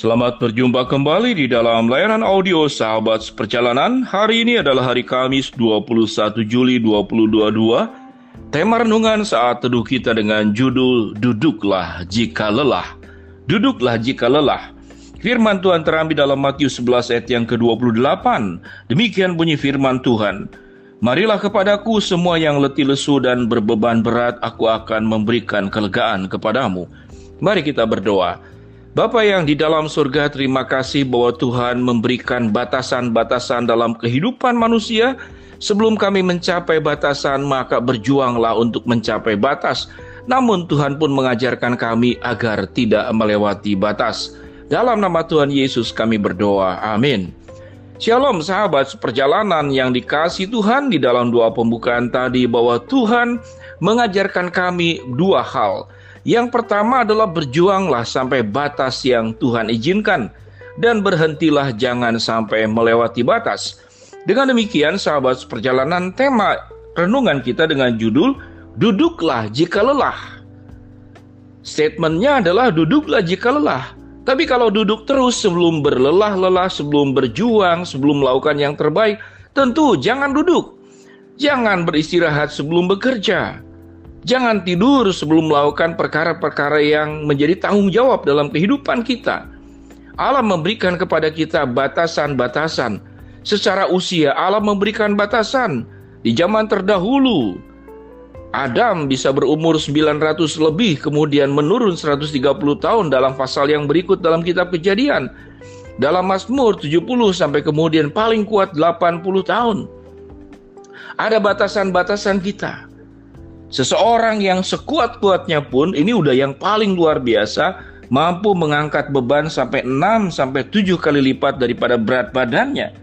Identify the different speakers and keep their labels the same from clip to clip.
Speaker 1: Selamat berjumpa kembali di dalam layanan audio Sahabat Perjalanan. Hari ini adalah hari Kamis 21 Juli 2022. Tema renungan saat teduh kita dengan judul Duduklah Jika Lelah. Duduklah jika lelah. Firman Tuhan terambil dalam Matius 11 ayat yang ke-28. Demikian bunyi firman Tuhan. Marilah kepadaku semua yang letih lesu dan berbeban berat, aku akan memberikan kelegaan kepadamu. Mari kita berdoa. Bapa yang di dalam surga, terima kasih bahwa Tuhan memberikan batasan-batasan dalam kehidupan manusia. Sebelum kami mencapai batasan, maka berjuanglah untuk mencapai batas. Namun Tuhan pun mengajarkan kami agar tidak melewati batas. Dalam nama Tuhan Yesus kami berdoa, amin. Shalom sahabat perjalanan yang dikasihi Tuhan, di dalam doa pembukaan tadi bahwa Tuhan mengajarkan kami dua hal. Yang pertama adalah berjuanglah sampai batas yang Tuhan izinkan, dan berhentilah jangan sampai melewati batas. Dengan demikian sahabat perjalanan, tema renungan kita dengan judul Duduklah Jika Lelah. Statementnya adalah duduklah jika lelah. Tapi kalau duduk terus sebelum berlelah-lelah, sebelum berjuang, sebelum melakukan yang terbaik, tentu jangan duduk. Jangan beristirahat sebelum bekerja. Jangan tidur sebelum melakukan perkara-perkara yang menjadi tanggung jawab dalam kehidupan kita. Allah memberikan kepada kita batasan-batasan. Secara usia Allah memberikan batasan. Di zaman terdahulu, Adam bisa berumur 900 lebih, kemudian menurun 130 tahun dalam pasal yang berikut dalam kitab Kejadian. Dalam Mazmur 70 sampai kemudian paling kuat 80 tahun. Ada batasan-batasan kita. Seseorang yang sekuat-kuatnya pun, ini udah yang paling luar biasa, mampu mengangkat beban sampai 6-7 kali lipat daripada berat badannya.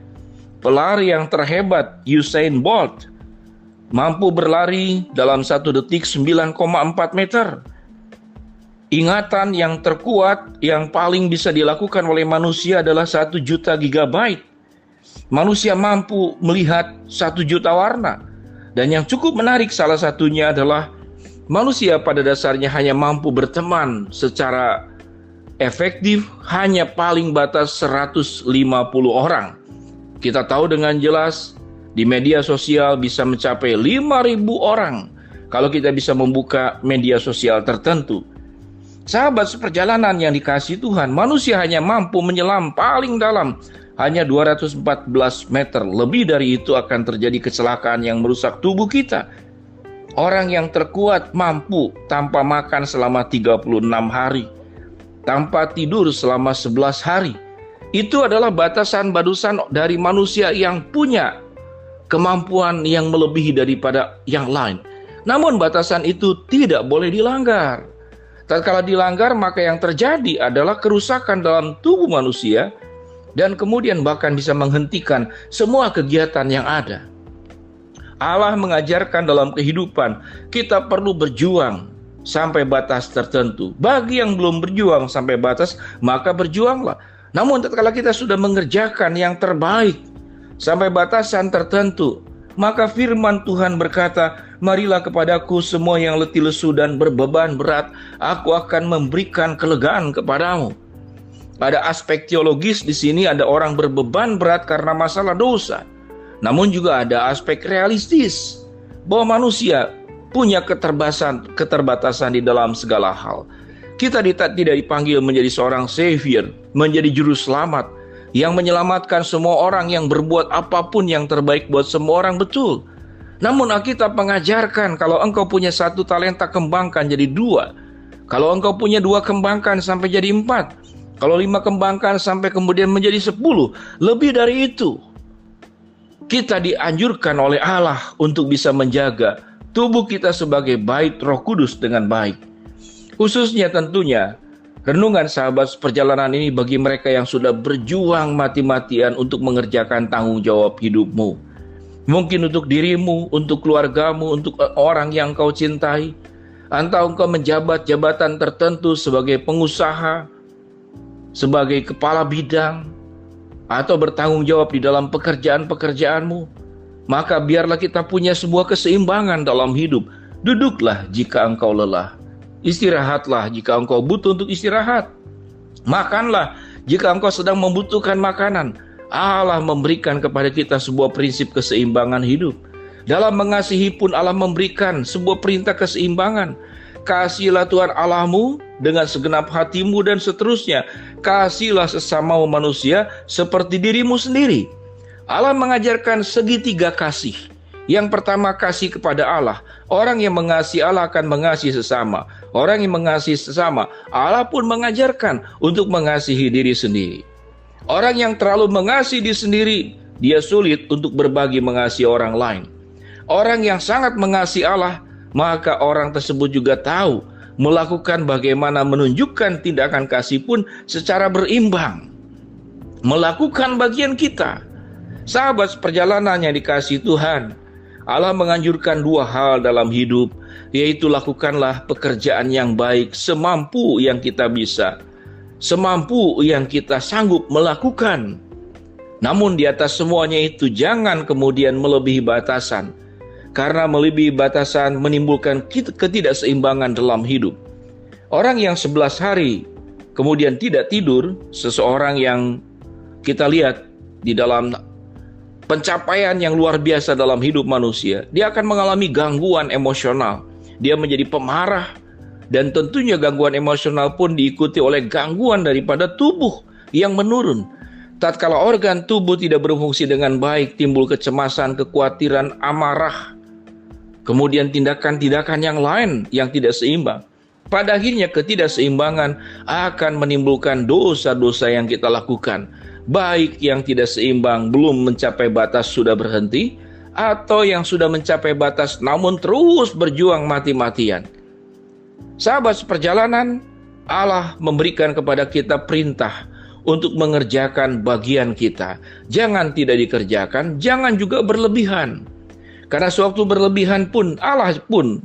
Speaker 1: Pelari yang terhebat, Usain Bolt, mampu berlari dalam 1 detik 9,4 meter. Ingatan yang terkuat yang paling bisa dilakukan oleh manusia adalah 1 juta gigabyte. Manusia mampu melihat 1 juta warna. Dan yang cukup menarik salah satunya adalah manusia pada dasarnya hanya mampu berteman secara efektif hanya paling batas 150 orang. Kita tahu dengan jelas di media sosial bisa mencapai 5.000 orang kalau kita bisa membuka media sosial tertentu. Sahabat seperjalanan yang dikasihi Tuhan, manusia hanya mampu menyelam paling dalam hanya 214 meter. Lebih dari itu akan terjadi kecelakaan yang merusak tubuh kita. Orang yang terkuat mampu tanpa makan selama 36 hari, tanpa tidur selama 11 hari. Itu adalah batasan-batasan dari manusia yang punya kemampuan yang melebihi daripada yang lain. Namun batasan itu tidak boleh dilanggar. Tatkala dilanggar, maka yang terjadi adalah kerusakan dalam tubuh manusia, dan kemudian bahkan bisa menghentikan semua kegiatan yang ada. Allah mengajarkan dalam kehidupan, kita perlu berjuang sampai batas tertentu. Bagi yang belum berjuang sampai batas, maka berjuanglah. Namun tatkala kita sudah mengerjakan yang terbaik sampai batasan tertentu, maka firman Tuhan berkata, marilah kepadaku semua yang letih lesu dan berbeban berat, aku akan memberikan kelegaan kepadamu. Ada aspek teologis di sini, ada orang berbeban berat karena masalah dosa. Namun juga ada aspek realistis bahwa manusia punya keterbatasan di dalam segala hal. Kita tidak dipanggil menjadi seorang savior, menjadi juru selamat yang menyelamatkan semua orang, yang berbuat apapun yang terbaik buat semua orang, betul. Namun Alkitab mengajarkan kalau engkau punya 1 talenta, kembangkan jadi 2. Kalau engkau punya 2, kembangkan sampai jadi 4. Kalau 5, kembangkan sampai kemudian menjadi 10. Lebih dari itu, kita dianjurkan oleh Allah untuk bisa menjaga tubuh kita sebagai bait Roh Kudus dengan baik. Khususnya tentunya renungan sahabat perjalanan ini bagi mereka yang sudah berjuang mati-matian untuk mengerjakan tanggung jawab hidupmu. Mungkin untuk dirimu, untuk keluargamu, untuk orang yang kau cintai. Atau engkau menjabat jabatan tertentu sebagai pengusaha, sebagai kepala bidang, atau bertanggung jawab di dalam pekerjaan-pekerjaanmu. Maka biarlah kita punya sebuah keseimbangan dalam hidup. Duduklah jika engkau lelah. Istirahatlah jika engkau butuh untuk istirahat. Makanlah Jika engkau sedang membutuhkan makanan, Allah memberikan kepada kita sebuah prinsip keseimbangan hidup. Dalam mengasihi pun Allah memberikan sebuah perintah keseimbangan. Kasihilah Tuhan Allahmu dengan segenap hatimu dan seterusnya. Kasihilah sesama manusia seperti dirimu sendiri. Allah mengajarkan segitiga kasih. Yang pertama, kasih kepada Allah. Orang yang mengasihi Allah akan mengasihi sesama. Orang yang mengasihi sesama, Allah pun mengajarkan untuk mengasihi diri sendiri. Orang yang terlalu mengasihi diri sendiri, dia sulit untuk berbagi mengasihi orang lain. Orang yang sangat mengasihi Allah, maka orang tersebut juga tahu melakukan bagaimana menunjukkan tindakan kasih pun secara berimbang. Melakukan bagian kita. Sahabat perjalanan yang dikasihi Tuhan, Allah menganjurkan dua hal dalam hidup, yaitu lakukanlah pekerjaan yang baik semampu yang kita bisa, semampu yang kita sanggup melakukan. Namun di atas semuanya itu jangan kemudian melebihi batasan. Karena melebihi batasan menimbulkan ketidakseimbangan dalam hidup. Orang yang 11 hari kemudian tidak tidur, seseorang yang kita lihat di dalam pencapaian yang luar biasa dalam hidup manusia, dia akan mengalami gangguan emosional. Dia menjadi pemarah, dan tentunya gangguan emosional pun diikuti oleh gangguan daripada tubuh yang menurun. Tatkala organ tubuh tidak berfungsi dengan baik, timbul kecemasan, kekhawatiran, amarah, kemudian tindakan-tindakan yang lain yang tidak seimbang. Pada akhirnya ketidakseimbangan akan menimbulkan dosa-dosa yang kita lakukan. Baik yang tidak seimbang belum mencapai batas sudah berhenti, atau yang sudah mencapai batas namun terus berjuang mati-matian. Sahabat seperjalanan, Allah memberikan kepada kita perintah untuk mengerjakan bagian kita. Jangan tidak dikerjakan, jangan juga berlebihan. Karena sewaktu berlebihan pun Allah pun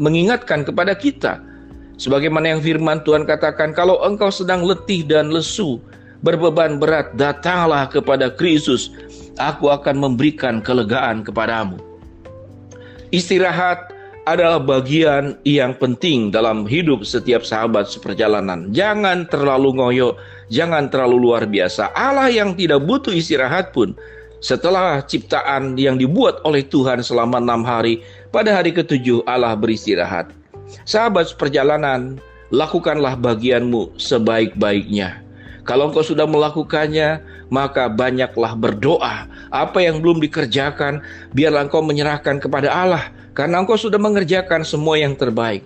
Speaker 1: mengingatkan kepada kita. Sebagaimana yang firman Tuhan katakan, kalau engkau sedang letih dan lesu, berbeban berat, datanglah kepada Kristus, aku akan memberikan kelegaan kepadamu. Istirahat adalah bagian yang penting dalam hidup setiap sahabat seperjalanan. Jangan terlalu ngoyo, jangan terlalu luar biasa. Allah yang tidak butuh istirahat pun, setelah ciptaan yang dibuat oleh Tuhan selama 6 hari, pada hari ke-7 Allah beristirahat. Sahabat seperjalanan, lakukanlah bagianmu sebaik-baiknya. Kalau engkau sudah melakukannya, maka banyaklah berdoa. Apa yang belum dikerjakan, biarlah engkau menyerahkan kepada Allah, karena engkau sudah mengerjakan semua yang terbaik.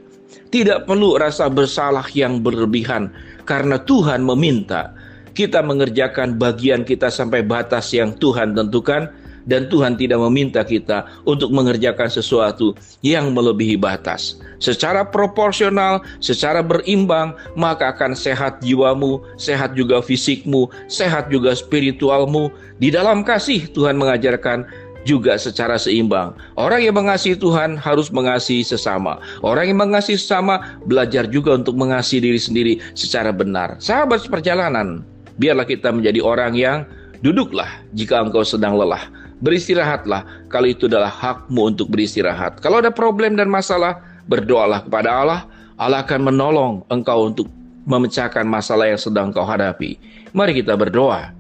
Speaker 1: Tidak perlu rasa bersalah yang berlebihan, karena Tuhan meminta kita mengerjakan bagian kita sampai batas yang Tuhan tentukan, dan Tuhan tidak meminta kita untuk mengerjakan sesuatu yang melebihi batas. Secara proporsional, secara berimbang, maka akan sehat jiwamu, sehat juga fisikmu, sehat juga spiritualmu. Di dalam kasih Tuhan mengajarkan juga secara seimbang. Orang yang mengasihi Tuhan harus mengasihi sesama. Orang yang mengasihi sesama belajar juga untuk mengasihi diri sendiri secara benar. Sahabat seperjalanan, biarlah kita menjadi orang yang duduklah jika engkau sedang lelah. Beristirahatlah kalau itu adalah hakmu untuk beristirahat. Kalau ada problem dan masalah, berdoalah kepada Allah. Allah akan menolong engkau untuk memecahkan masalah yang sedang engkau hadapi. Mari kita berdoa.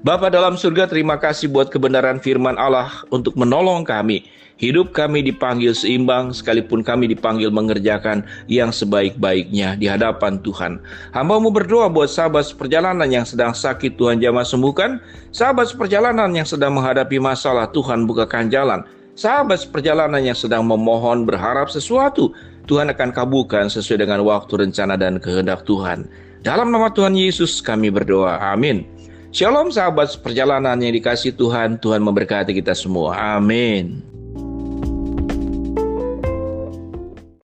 Speaker 1: Bapa dalam surga, terima kasih buat kebenaran firman Allah untuk menolong kami. Hidup kami dipanggil seimbang, sekalipun kami dipanggil mengerjakan yang sebaik-baiknya di hadapan Tuhan. Hamba-Mu berdoa buat sahabat seperjalanan yang sedang sakit, Tuhan jamah sembuhkan. Sahabat seperjalanan yang sedang menghadapi masalah, Tuhan bukakan jalan. Sahabat seperjalanan yang sedang memohon, berharap sesuatu, Tuhan akan kabulkan sesuai dengan waktu, rencana, dan kehendak Tuhan. Dalam nama Tuhan Yesus kami berdoa, amin. Shalom sahabat seperjalanan yang dikasihi Tuhan, Tuhan memberkati kita semua, amin.